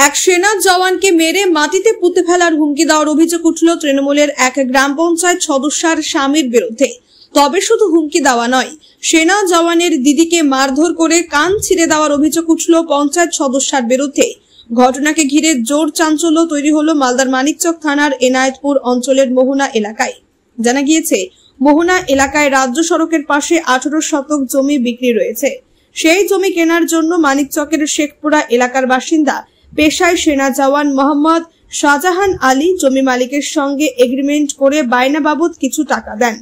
এক সেনা জওয়ানকে মেরে মাটিতে পুঁতে ফেলার হুমকি দেওয়ার অভিযোগ উঠল তৃণমূলের এক গ্রাম পঞ্চায়েত সদস্যের স্বামীর বিরুদ্ধে। তবে শুধু হুমকি দেওয়া নয়, সেনা জওয়ানের দিদিকে মারধর করে কান ছিঁড়ে দেওয়ার অভিযোগ উঠল পঞ্চায়েত সদস্যের বিরুদ্ধে। ঘটনাকে ঘিরে জোর চাঞ্চল্য তৈরি হলো মালদার মানিকচক থানার এনায়েতপুর অঞ্চলের মোহনা এলাকায়। জানা গিয়েছে, মোহনা এলাকায় রাজ্য সড়কের পাশে 18 শতক জমি বিক্রি রয়েছে। সেই জমি কেনার জন্য মানিকচকের শেখপুরা এলাকার বাসিন্দা পেশায় সেনা জওয়ান মোহাম্মদ শাহজাহান আলী জমি মালিকের সঙ্গে এগ্রিমেন্ট করে বায়না বাবদ কিছু টাকা দেন।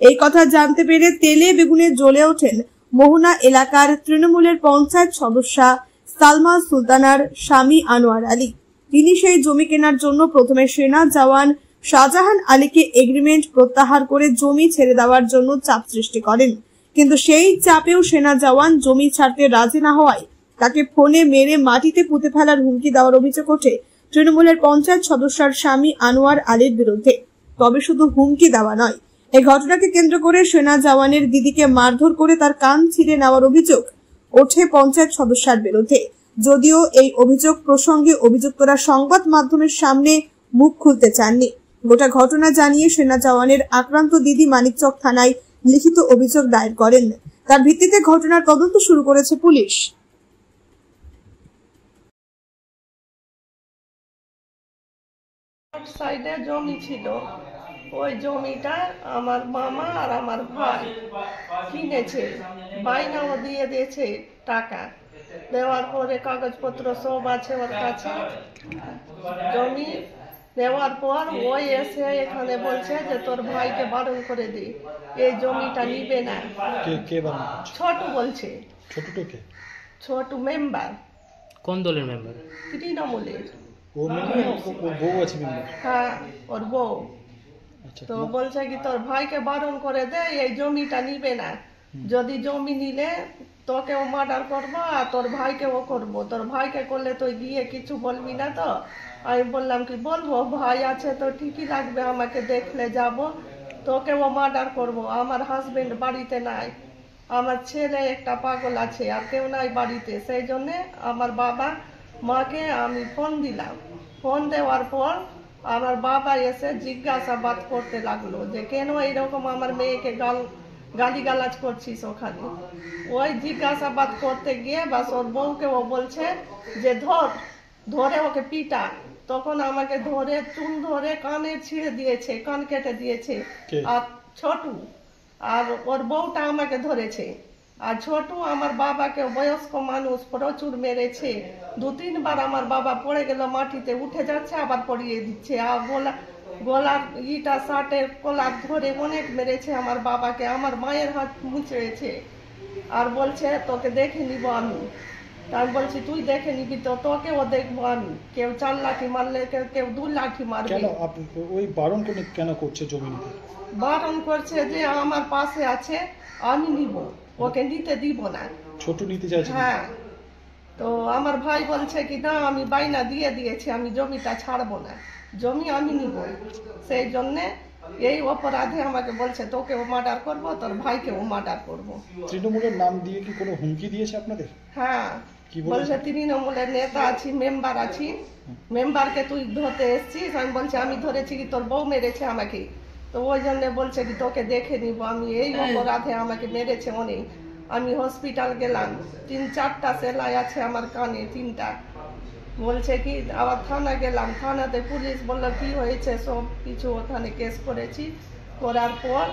এই কথা জানতে পেরে তেলে বেগুনে জ্বলে ওঠেন মোহনা এলাকার তৃণমূলের পঞ্চায়েত সদস্যা সালমা সুলতানার স্বামী আনোয়ার আলী। তিনি সেই জমি কেনার জন্য প্রথমে সেনা জওয়ান শাহজাহান আলীকে এগ্রিমেন্ট প্রত্যাহার করে জমি ছেড়ে দেওয়ার জন্য চাপ সৃষ্টি করেন, কিন্তু সেই চাপেও সেনা জওয়ান জমি ছাড়তে রাজি না হওয়ায় তাকে ফোনে মেরে মাটিতে পুঁতে ফেলার হুমকি দেওয়ার অভিযোগ ওঠে তৃণমূলের পঞ্চায়েত সদস্যের স্বামী আনোয়ার আলীর বিরুদ্ধে। তবে শুধু হুমকি দেওয়া নয়, এই ঘটনাকে কেন্দ্র করে সেনা জওয়ানের দিদিকে মারধর করে তার কান ছিঁড়ে নেওয়ার অভিযোগ ওঠে পঞ্চায়েত সদস্যের বিরুদ্ধে। যদিও এই অভিযোগ প্রসঙ্গে অভিযুক্তরা সংবাদ মাধ্যমের সামনে মুখ খুলতে চাননি। গোটা ঘটনা জানিয়ে সেনা জওয়ানের আক্রান্ত দিদি মানিকচক থানায় লিখিত অভিযোগ দায়ের করেন। তার ভিত্তিতে ঘটনার তদন্ত শুরু করেছে পুলিশ। সাইডে জমি ছিল, ওই জমিটা আমার মামা আর আমার ভাই কিনেছে, বাইনাও দিয়ে দিয়েছে। টাকা দেওয়ার পরে কাগজপত্র সব আছে ওর কাছে। জমি দেওয়ার পর ওই এসে এখানে বলছে যে তোর ভাইকে বারণ করে দি, এই জমিটা নিবে না। ছোট বলছে। ছোট মেম্বার। কোন দলের মেম্বার? তৃণমূলের। হ্যাঁ, ওর বউ। তো বলছে কি তোর ভাইকে বারণ করে দে, এই জমিটা নিবে না। যদি জমি নিলে তোকেও মার্ডার করবো আর তোর ভাইকেও করবো। তোর ভাইকে করলে তুই গিয়ে কিছু বলবি না তো? আমি বললাম কি বলবো, ভাই আছে তো ঠিকই লাগবে, আমাকে দেখলে যাব, তোকেও মার্ডার করবো। আমার হাজবেন্ড বাড়িতে নাই, আমার ছেলে একটা পাগল আছে, আর কেউ নাই বাড়িতে। সেই জন্যে আমার বাবা মাকে আমি ফোন দিলাম। ফোন দেওয়ার পর আমার বাবা এসে জিজ্ঞাসাবাদ করতে লাগলো যে কেন এইরকম আমার মেয়েকে গালিগালাজ করছিস ওখানে। ওই জিজ্ঞাসাবাদ করতে গিয়ে বাস ওর বউকে ও বলছে যে ধরে ওকে পিটা। তখন আমাকে ধরে চুন ধরে কানে ছিঁড়ে দিয়েছে, কান কেটে দিয়েছে। আর ছোটু আর ওর বউটা আমাকে ধরেছে। আর ছোটু আমার বাবাকে, বয়স্ক মানুষ, প্রচুর মেরেছে। 2-3 বার আমার বাবা পড়ে গেল মাটিতে, উঠে যাচ্ছে আবার পড়িয়ে দিচ্ছে। আর গলার ইটা শার্টের কলার ধরে অনেক মেরেছে আমার বাবাকে। আমার মায়ের হাত মুচড়েছে আর বলছে তোকে দেখে নিব আমি। তাই বলছি তুই দেখে নিবি তো, তোকেও দেখবো আমি। কেউ 4 লাঠি মারলে কেউ 2 লাঠি মারবে। ওই বারণ কেন করছে জমি নিতে? বারণ করছে যে আমার পাশে আছে, আমি নিব, ওকে নিতে দিব না। ছোট নিতে চাইছে? হ্যাঁ। তো আমার ভাই বলছে কি না, আমি বাইনা দিয়ে দিয়েছি, আমি জমিটা ছাড়বো না, জমি আমি নিব। সেই জন্যে এই অপরাধে আমাকে বলছে তোকেও মার্ডার করবো, তোর ভাইকেও মার্ডার করবো। তৃণমূলের নাম দিয়ে কি কোনো হুমকি দিয়েছে আপনাদের? হ্যাঁ, বলছে তৃণমূলের নেতা আছি, মেম্বার আছি, মেম্বারকে তুই ধরতে এসছিস। আমি বলছি আমি ধরেছি কি, তোর বউ মেরেছে আমাকে। তো ওই জন্য বলছে কি তোকে দেখে নিব আমি, এই অপরাধে আমাকে মেরেছে অনেক। আমি হসপিটাল গেলাম, 3-4টা সেলাই আছে আমার কানে, 3টা। বলছে কি আবার থানা গেলাম, থানাতে পুলিশ বললো কি হয়েছে, সব কিছু ওখানে কেস করেছি। করার পর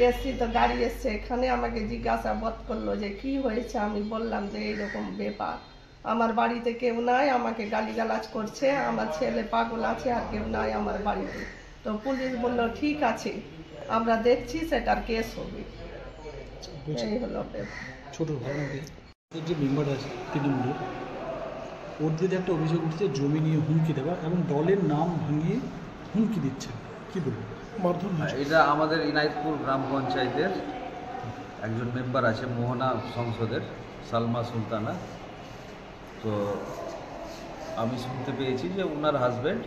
এসছি, তো গাড়ি এসছে এখানে, আমাকে জিজ্ঞাসাবাদ করলো যে কি হয়েছে। আমি বললাম যে এইরকম ব্যাপার, আমার বাড়িতে কেউ নাই, আমাকে গালিগালাজ করছে, আমার ছেলে পাগল আছে, আর কেউ নাই আমার বাড়িতে। তো পুলিশ বললো ঠিক আছে, আমরা দেখছি, সেটার কেস হবে। এই হলো ছোট যে মেম্বার আছে তৃণমূলের, ওর দিকে একটা অভিযোগ উঠছে জমি নিয়ে হুমকি দেওয়া এবং দলের নাম ভাঙিয়ে হুমকি দিচ্ছে, কি বলবো? এটা আমাদের এনায়েতপুর গ্রাম পঞ্চায়েতের একজন মেম্বার আছে মোহনা সংসদের, সালমা সুলতানা। তো আমি শুনতে পেয়েছি যে ওনার হাজব্যান্ড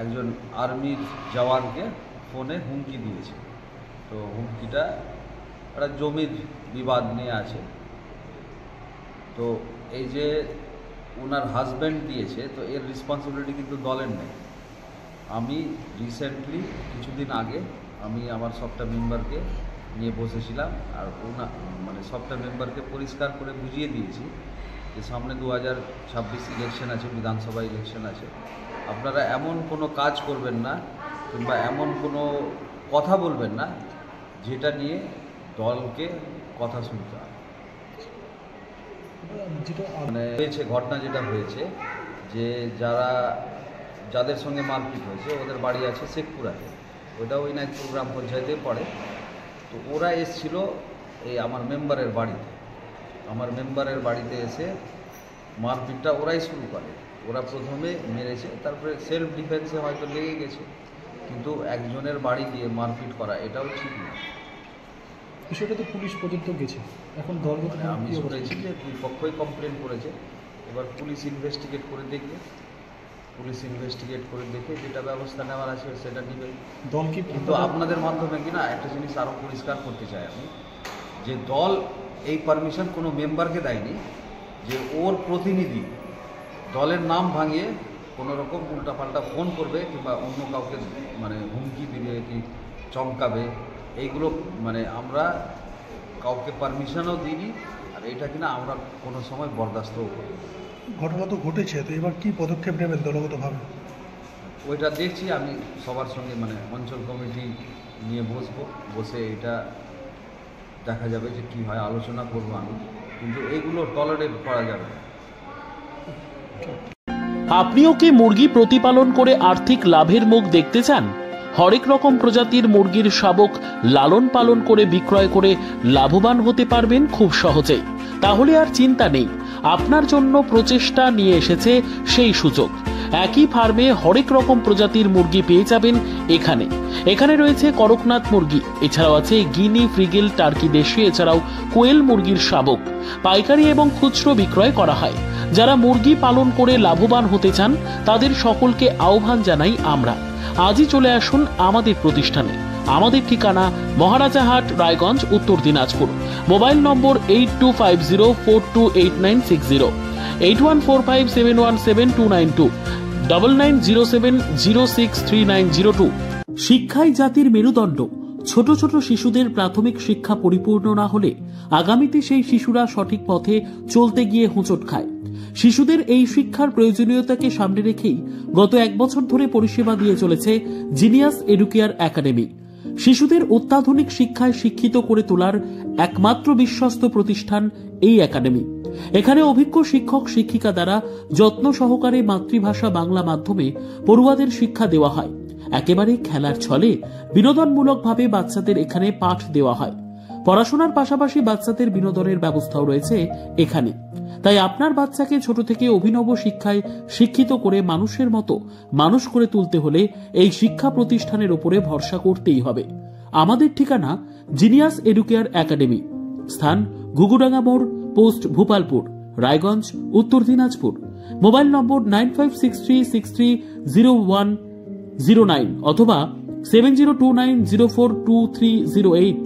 একজন আর্মির জওয়ানকে ফোনে হুমকি দিয়েছে। তো হুমকিটা একটা জমির বিবাদ নিয়ে আছে। তো এই যে ওনার হাজব্যান্ড দিয়েছে, তো এর রেসপন্সিবিলিটি কিন্তু দলের নেই। আমি রিসেন্টলি কিছুদিন আগে আমি আমার সবটা মেম্বারকে নিয়ে বসেছিলাম, আর মানে সবটা মেম্বারকে পরিষ্কার করে বুঝিয়ে দিয়েছি যে সামনে 2026 ইলেকশন আছে, বিধানসভা ইলেকশন আছে। আপনারা এমন কোনো কাজ করবেন না কিংবা এমন কোনো কথা বলবেন না যেটা নিয়ে দলকে কথা শুনতে হয়। মানে হয়েছে ঘটনা যেটা হয়েছে যে যাদের সঙ্গে মারপিট হয়েছে ওদের বাড়ি আছে শেখপুরাতে, ওটাও ইনায়তপুর গ্রাম পঞ্চায়েতে পড়ে। তো ওরা এসেছিল এই আমার মেম্বারের বাড়িতে, আমার মেম্বারের বাড়িতে এসে মারপিটটা ওরাই শুরু করে। ওরা প্রথমে মেরেছে, তারপরে সেলফ ডিফেন্সে হয়তো লেগে গেছে, কিন্তু একজনের বাড়ি গিয়ে মারপিট করা এটাও ঠিক না। বিষয়টা তো পুলিশ পর্যন্ত গেছে, এখন দলগত আমি শুনেছি যে দুই পক্ষই কমপ্লেন করেছে। এবার পুলিশ ইনভেস্টিগেট করে দেখবে, পুলিশ ইনভেস্টিগেট করে দেখে যেটা ব্যবস্থা নেওয়ার আছে সেটা নেবে। দল কি কিন্তু আপনাদের মাধ্যমে কিনা একটা জিনিস আরও পরিষ্কার করতে চাই আমি, যে দল এই পারমিশন কোনো মেম্বারকে দেয়নি যে ওর প্রতিনিধি দলের নাম ভাঙিয়ে কোনো রকম উল্টাপাল্টা ফোন করবে কিংবা অন্য কাউকে মানে হুমকি দিবে কি চমকাবে, এইগুলো মানে আমরা কাউকে পারমিশনও দিইনি, আর এটা কিনা আমরা কোনো সময় বরদাস্তও করি। ঘটনা তো ঘটেছে, তো এবার কি পদক্ষেপ নেবেন দলগতভাবে? ওইটা দেখছি, আমি সবার সঙ্গে মানে অঞ্চল কমিটি নিয়ে বসে এটা দেখা যাবে যে কী হয়, আলোচনা করবো আমি, কিন্তু এইগুলো টলারেট করা যাবে না। আপনিও কি মুরগি প্রতিপালন করে আর্থিক লাভের মুখ দেখতে চান? হরেক রকম প্রজাতির মুরগির শাবক লালন পালন করে বিক্রয় করে লাভবান হতে পারবেন খুব সহজেই। তাহলে আর চিন্তা নেই, আপনার জন্য প্রচেষ্টা নিয়ে এসেছে সেই সুযোগ। একই ফার্মে হরেক রকম প্রজাতির মুরগি পেয়ে যাবেন এখানে রয়েছে করকনাথ মুরগি, এছাড়াও আছে গিনি, ফ্রিগেল, টার্কি দেশি, এছাড়াও কোয়েল মুরগির শাবক পাইকারি এবং খুচরো বিক্রয় করা হয়। যারা মুরগি পালন করে লাভবান হতে চান তাদের সকলকে আহ্বান জানাই আমরা। আজই চলে আসুন আমাদের প্রতিষ্ঠানে। আমাদের ঠিকানা মহারাজাহাট, রায়গঞ্জ, উত্তর দিনাজপুর। মোবাইল নম্বর 8250428960, 8145717292, 9907063902। শিক্ষাই জাতির মেরুদণ্ড। ছোট ছোট শিশুদের প্রাথমিক শিক্ষা পরিপূর্ণ না হলে আগামীতে সেই শিশুরা সঠিক পথে চলতে গিয়ে হোঁচট খায়। শিশুদের এই শিক্ষার প্রয়োজনীয়তাকে সামনে রেখেই গত 1 বছর ধরে পরিষেবা দিয়ে চলেছে জিনিয়াস এডুকেয়ার একাডেমি। শিশুদের অত্যাধুনিক শিক্ষায় শিক্ষিত করে তোলার একমাত্র বিশ্বস্ত প্রতিষ্ঠান এই একাডেমি। এখানে অভিজ্ঞ শিক্ষক শিক্ষিকা দ্বারা যত্ন সহকারে মাতৃভাষা বাংলা মাধ্যমে পড়ুয়াদের শিক্ষা দেওয়া হয়। একেবারে খেলার ছলে বিনোদনমূলকভাবে বাচ্চাদের এখানে পাঠ দেওয়া হয়। পড়াশোনার পাশাপাশি বাচ্চাদের বিনোদনের ব্যবস্থাও রয়েছে এখানে। তাই আপনার বাচ্চাকে ছোট থেকে অভিনব শিক্ষায় শিক্ষিত করে মানুষের মতো মানুষ করে তুলতে হলে এই শিক্ষা প্রতিষ্ঠানের উপরে ভরসা করতেই হবে। আমাদের ঠিকানা জিনিয়াস এডুকেয়ার একাডেমি, স্থান ঘুঘুডাঙ্গা মোড়, পোস্ট ভূপালপুর, রায়গঞ্জ, উত্তর দিনাজপুর। মোবাইল নম্বর 9563630109 অথবা 7029042308।